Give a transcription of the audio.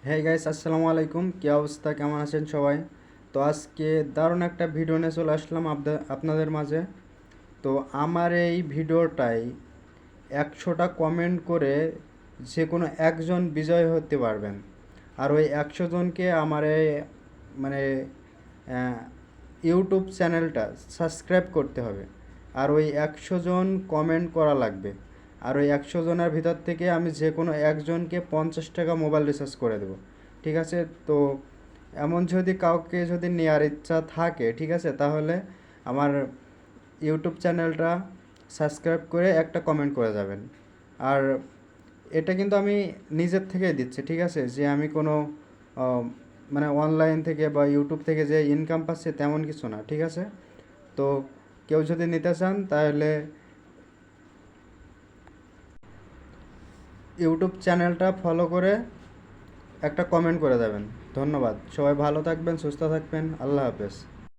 হ্যাঁ গাইস, আসসালামু আলাইকুম। কি অবস্থা, কেমন আছেন সবাই? তো আজকে দারুণ একটা ভিডিও নিয়ে চলে আসলাম আপনাদের মাঝে। তো আমার এই ভিডিওটাই 100টা কমেন্ট করে যে কোনো একজন বিজয় হতে পারবেন। আর ওই 100 জনকে আমার এই মানে আহ, ইউটিউব চ্যানেলটা সাবস্ক্রাইব করতে হবে। আর ওই 100 জন কমেন্ট করা লাগবে। আর ওই 100 জনের ভিতর থেকে আমি যে কোনো একজনকে 50 টাকা মোবাইল রিচার্জ করে দেবো। ঠিক আছে? তো এমন যদি কাউকে যদি নেওয়ার ইচ্ছা থাকে, ঠিক আছে, তাহলে আমার ইউটিউব চ্যানেলটা সাবস্ক্রাইব করে একটা কমেন্ট করে যাবেন। আর এটা কিন্তু আমি নিজের থেকেই দিচ্ছি, ঠিক আছে? যে আমি কোনো আহ, মানে অনলাইন থেকে বা ইউটিউব থেকে যে ইনকাম পাচ্ছি তেমন কিছু না, ঠিক আছে? তো কেউ যদি নিতে চান তাহলে ইউটিউব চ্যানেলটা ফলো করে একটা কমেন্ট করে যাবেন। ধন্যবাদ। সবাই ভালো থাকবেন, সুস্থ থাকবেন। আল্লাহ হাফেজ।